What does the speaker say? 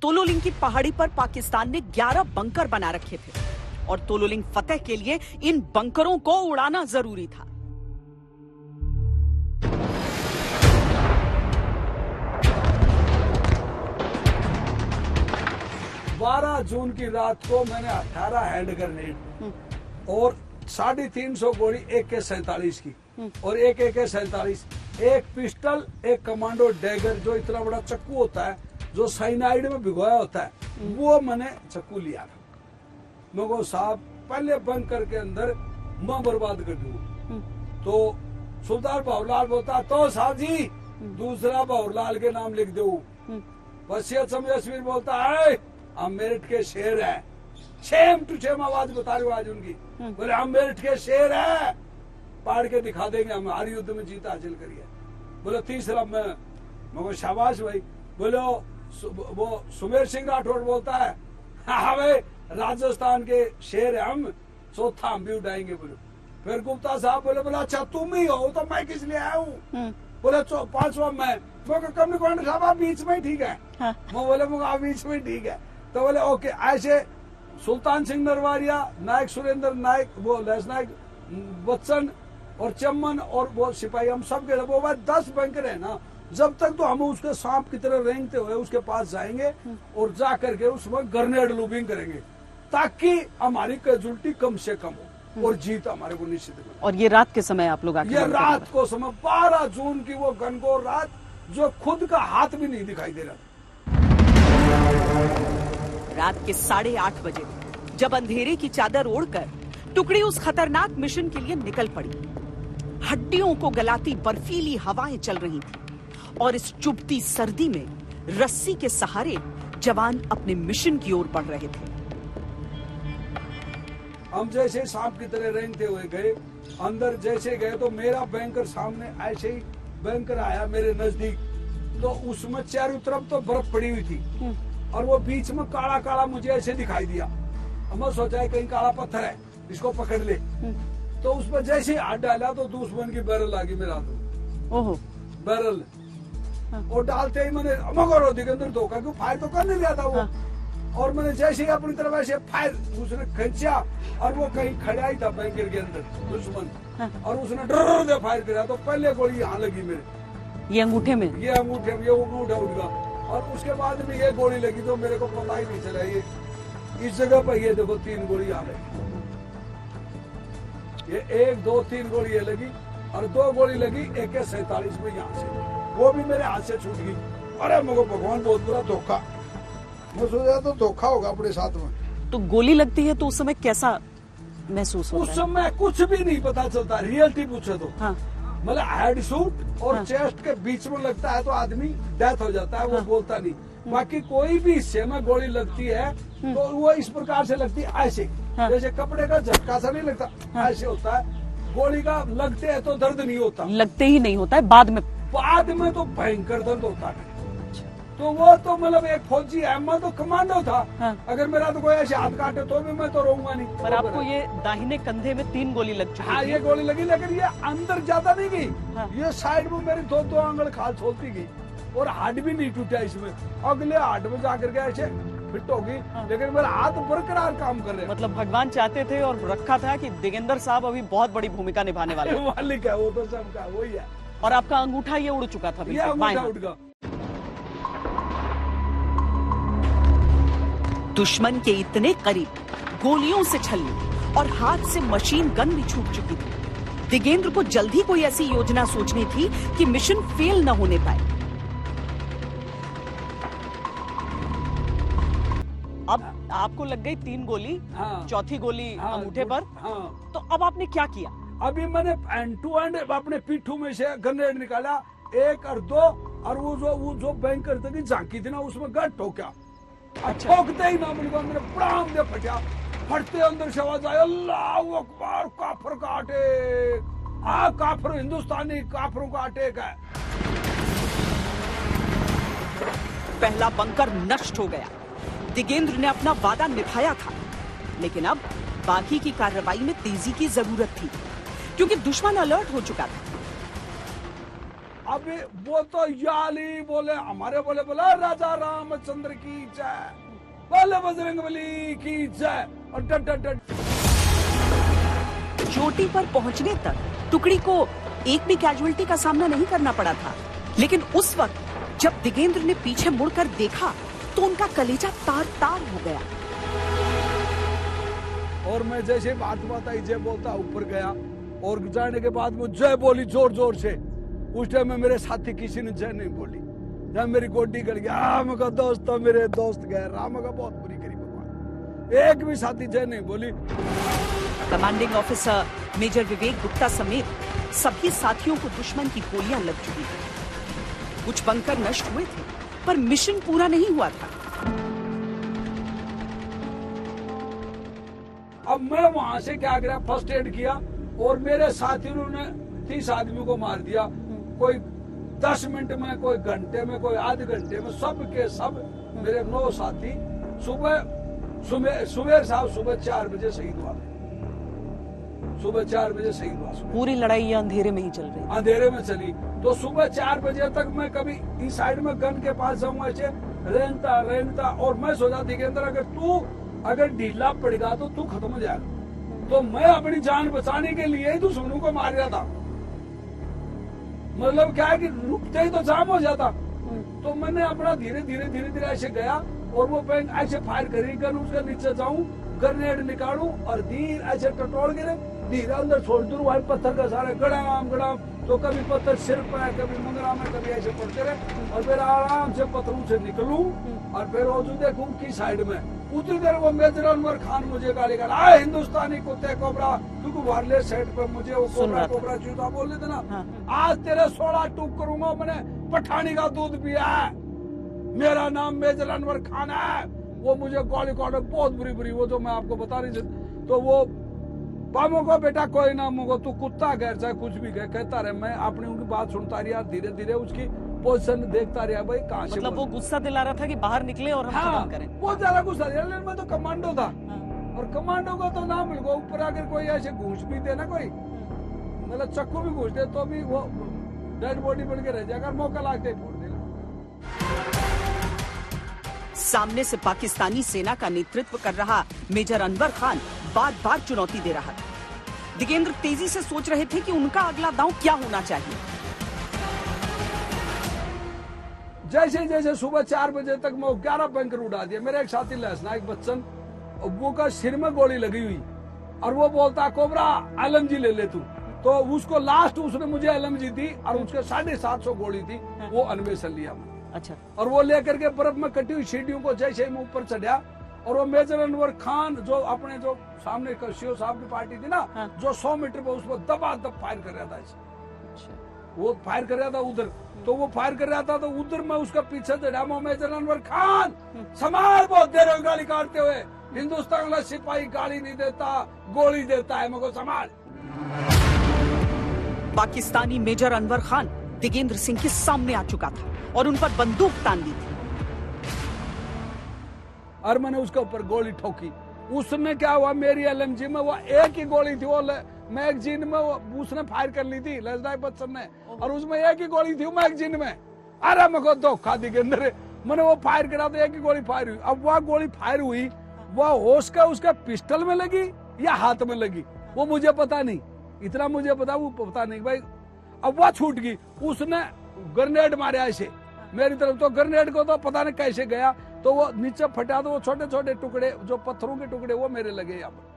तोलोलिंग की पहाड़ी पर पाकिस्तान ने 11 बंकर बना रखे थे और तोलोलिंग फतेह के लिए इन बंकरों को उड़ाना जरूरी था। जून की रात को मैंने 18 हैंड ग्रेनेड और 350 गोली AK-47 की और एक AK-47, एक पिस्टल, एक कमांडो डैगर जो इतना बड़ा चक्कू होता है जो साइनाइड में भिगोया होता है, वो मैंने चक्कू लिया था। मैं को साहब पहले बंकर के अंदर मैं बर्बाद कर दूं। तो सुल्तान बाबूलाल बोलता तो साहब जी दूसरा बाबूलाल के नाम लिख दो। वसीयत समझ बोलता है हम मेरठ के शेर है, सेम टू सेम आवाज बता रही आज उनकी, बोले हम मेरठ के शेर है, पाड़ के दिखा देंगे, हम हर युद्ध में जीत हासिल करिए। बोले तीसरा मैं शाबाश भाई। बोलो वो सुमेर सिंह राठौड़ बोलता है हाँ भाई राजस्थान के शेर है हम, चौथा हम भी उठाएंगे। बोलो फिर गुप्ता साहब बोले अच्छा तुम ही हो तो मैं किस लिए आया हूँ। बोले 5वां मैं कम कमांडर साहब आप बीच में ही ठीक है। हाँ। मैं बोले आप बीच में ही ठीक है। तो बोले ओके। ऐसे सुल्तान सिंह नरवारिया, नायक सुरेंद्र नायक, वो लेस नायक बच्चन और चमन और वो सिपाही, हम सब के वो 10 बंकर है ना, जब तक तो हम उसके सांप की तरह रेंगते हुए उसके पास जाएंगे और जा करके उसमें ग्रेनेड लूबिंग करेंगे ताकि हमारी कैजुअल्टी कम से कम हो और जीत हमारे को निश्चित हो। और ये रात के समय आप लोग ये रात को समय 12 जून की वो घनघोर रात जो खुद का हाथ भी नहीं दिखाई दे रहा। रात के 8:30 बजे जब अंधेरे की चादर ओढ़कर टुकड़ी उस खतरनाक मिशन के लिए निकल पड़ी। हड्डियों को गलाती बर्फीली हवाएं चल रही थी और इस चुभती सर्दी में रस्सी के सहारे जवान अपने मिशन की ओर बढ़ रहे थे। हम जैसे सांप की तरह रेंगते हुए गए, अंदर जैसे गए तो मेरा बैंकर सामने ऐसे ही बैंकर आया मेरे नजदीक, तो उसमें चारों तरफ तो बर्फ पड़ी हुई थी और वो बीच में काला काला मुझे ऐसे दिखाई दिया। हम सोचा कहीं काला पत्थर है इसको पकड़ ले, तो उस पर जैसे हाथ डाला तो दुश्मन की बैरल आ गई मेरा हाथ। ओहो बैरल। और डालते ही मैंने मगर के अंदर धोखा क्यों फायर तो कर नहीं लिया था वो। हाँ। और मैंने जैसे ही अपनी तरफ ऐसे फायर उसने खींचा और वो कहीं खड़ा ही था बैंकर के अंदर दुश्मन। हाँ। और उसने डर से फायर किया तो पहले गोली यहाँ लगी मेरे, ये अंगूठे में, ये अंगूठे में, ये अंगूठा उठ गया और उसके बाद में ये गोली लगी तो मेरे को पता ही नहीं चला। ये इस जगह पर ये देखो 3 गोली आ गई, ये 1 2 3 गोली ये लगी और 2 गोली लगी AK-47 में यहाँ से, वो भी मेरे हाथ से छूट गई। अरे मेरे भगवान बहुत बुरा धोखा, मैं सोचा तो धोखा होगा अपने साथ में। तो गोली लगती है तो उस समय कैसा महसूस होता है? उस समय कुछ भी नहीं पता चलता, रियलिटी पूछे तो। हाँ। मतलब हेड शूट और चेस्ट के बीच में लगता है तो आदमी डेथ हो जाता है, वो बोलता नहीं। बाकी कोई भी हिस्से में गोली लगती है तो वो इस प्रकार से लगती है ऐसे, जैसे कपड़े का झटका सा नहीं लगता, ऐसे होता है। गोली का लगते है तो दर्द नहीं होता, लगते ही नहीं होता है, बाद में तो भयंकर दर्द होता है। तो वो तो मतलब एक फौजी है, मैं तो कमांडो था। हाँ। अगर मेरा तो कोई ऐसे हाथ काटे तो भी मैं तो रहूंगा नहीं। पर आपको ये दाहिने कंधे में 3 गोली लग चुकी है। हाँ, ये गोली लगी लेकिन ये अंदर ज्यादा नहीं गई। हाँ। ये साइड में मेरी 2 आंगल खाल छोड़ती गई और हाथ भी नहीं टूटा इसमें, अगले हाथ में जाकर के ऐसे फिट होगी। हाँ। लेकिन मेरा हाथ बरकरार काम कर रहे हैं। मतलब भगवान चाहते थे और रखा था कि दिगेंद्र साहब अभी बहुत बड़ी भूमिका निभाने वाले हैं। मालिक है वो तो सबका, वही है। और आपका अंगूठा ये उड़ चुका था, ये अंगूठा उड़ गया। दुश्मन के इतने करीब गोलियों से छलनी और हाथ से मशीन गन भी छूट चुकी थी। दिगेंद्र को जल्द ही कोई ऐसी योजना सोचनी थी कि मिशन फेल न होने पाए। अब आपको लग गई 3 गोली। हाँ। चौथी गोली अंगूठे पर। हाँ। तो अब आपने क्या किया? अभी मैंने एंड टू एंड अपने पीठू में से ग्रेनेड निकाला 1 और 2 और वो जो बैंकर तक झांकी थी ना उसमें गट ठोका। अच्छा। ठोकते ही ना मेरे प्राण में फटा, फटते अंदर से आवाज आई अल्लाह अकबर, काफर का अटैक। काफर हिंदुस्तानी काफरों का अटैक है। पहला बंकर नष्ट हो गया। दिगेंद्र ने अपना वादा निभाया था, लेकिन अब बाकी की कार्रवाई में तेजी की जरूरत थी क्योंकि दुश्मन अलर्ट हो चुका था। अभी वो तो याली बोले, हमारे बोले बोला राजा रामचंद्र की जय, बोले बजरंगबली की जय, और डट डट डट। चोटी पर पहुंचने तक टुकड़ी को एक भी कैजुअल्टी का सामना नहीं करना पड़ा था, लेकिन उस वक्त जब दिगेंद्र ने पीछे मुड़कर देखा तो उनका कलेजा तार तार हो गया। और मैं जैसे बात आई जय बोलता ऊपर गया, और जाने के बाद वो जय बोली जोर जोर से। उस टाइम में मेरे साथी किसी ने जय नहीं बोली, जब मेरी गोडी गल गया, मैं कहा दोस्त तो मेरे दोस्त गए, राम का बहुत बुरी करी भगवान, एक भी साथी जय नहीं बोली। कमांडिंग ऑफिसर मेजर विवेक गुप्ता समेत सभी साथियों को दुश्मन की गोलियां लग चुकी थी। कुछ बंकर नष्ट हुए थे, पर मिशन पूरा नहीं हुआ था। अब मैं वहां से क्या करा, फर्स्ट एड किया, और मेरे साथियों ने 30 आदमी को मार दिया। कोई 10 मिनट में, कोई घंटे में, कोई आधे घंटे में, सब के सब मेरे 9 साथी सुबह साहब सुबह 4 बजे शहीद हुआ। सुबह 4 बजे शहीद हुआ। पूरी लड़ाई अंधेरे में ही चल रही, अंधेरे में चली। तो सुबह 4 बजे तक मैं कभी इस साइड में गन के पास जाऊंगा, ऐसे रेंगता, और मैं सोचा थी कि अंदर अगर ढीला पड़ेगा तो तू खत्म हो जाएगा। तो मैं अपनी जान बचाने के लिए ही दुश्मनों को मार रहा था। मतलब क्या है कि रुकते ही तो जाम हो जाता। तो मैंने अपना धीरे ऐसे गया, और वो बैंक ऐसे फायर करी, गन उसके नीचे जाऊं, ग्रेनेड निकालूं, और धीरे ऐसे टटोल गिरे, धीरे अंदर छोड़ दूं, वही पत्थर का सारे गड़ाम। तो कभी पत्थर सिर पर, कभी मंगरा में, कभी ऐसे पड़ते रहे, और फिर आराम से पत्थरों से निकलूं, और फिर वो जो देखूं की साइड में उतनी देर वो मेजर अनवर खान मुझे गाली कर, आए हिंदुस्तानी कुत्ते कोबरा, तू वायरलेस सेट पर मुझे वो कोबरा चूता बोल लेते ना। हाँ। आज तेरे 16 टूक करूंगा, मैंने पठानी का दूध पिया है, मेरा नाम मेजर अनवर खान है। वो मुझे गाली काट बहुत बुरी, वो जो मैं आपको बता रही थी। तो वो बामो को बेटा कोई ना मुझको, तू कुत्ता कह चाहे कुछ भी कहता रहे, मैं अपनी उनकी बात सुनता रहा, धीरे उसकी पोजीशन देखता रहा, भाई कहाँ से। मतलब वो गुस्सा दिला रहा था कि बाहर निकले और हम खत्म करें। बहुत ज्यादा गुस्सा दिला, लेकिन मैं तो कमांडो था। और कमांडो को तो नाम मिल गया, ऊपर अगर कोई ऐसे घूस भी दे ना, कोई मतलब चक्कू भी घूस दे, तो भी वो डेड बॉडी बन के रह जाएगा, मौका लागते ही फोड़ देगा। सामने से पाकिस्तानी सेना का नेतृत्व कर रहा मेजर अनवर खान बार चुनौती दे रहा था। दिगेंद्र तेजी से सोच रहे थे कि उनका अगला दांव क्या होना चाहिए। जैसे सुबह 4 बजे तक मैं 11 बैंकर उड़ा दिया। मेरे एक साथी लहसनायक बच्चन, वो का सिर में गोली लगी हुई, और वो बोलता कोबरा LMG ले ले तू। तो उसको लास्ट उसने मुझे LMG दी, और उसके 750 गोली थी, वो अन्वेषण लिया। अच्छा। और वो लेकर के बर्फ में कटी हुई सीढ़ियों को जैसे मैं ऊपर चढ़ा, और वो मेजर अनवर खान जो अपने जो सामने सीओ साहब की पार्टी थी ना, जो 100 मीटर पर उसको दबादब फायर कर रहा था। अच्छा। वो फायर कर रहा था उधर, तो वो फायर कर रहा था, तो उधर मैं उसका पीछे चढ़ा। मेजर अनवर खान संभाल, बहुत देर हो गाली काटते हुए, हिंदुस्तान का सिपाही गाली नहीं देता, गोली देता है, मेरे को संभाल। पाकिस्तानी मेजर अनवर खान दिगेंद्र सिंह के सामने आ चुका था और उन पर बंदूक तान दी थी, और मैंने उसके ऊपर गोली ठोकी। उसमें क्या हुआ, मेरी LMG में वो एक ही गोली थी, वो मैगजीन में वो उसने फायर कर ली थी, लहसनायक बच्चन ने, और उसमें एक ही गोली थी मैगजीन में। अरे मेरे को धोखा दिगेंद्र, मैंने वो फायर करा तो एक ही गोली फायर हुई। अब वह गोली फायर हुई, वह होश का उसका पिस्टल में लगी या हाथ में लगी, वो मुझे पता नहीं। इतना मुझे पता, वो पता नहीं भाई। अब वह छूट गई, उसने ग्रेनेड मारे ऐसे मेरी तरफ, तो ग्रेनेड को तो पता नहीं कैसे गया, तो वो नीचे फटा, तो वो छोटे छोटे टुकड़े जो पत्थरों के टुकड़े वो मेरे लगे यहाँ पर।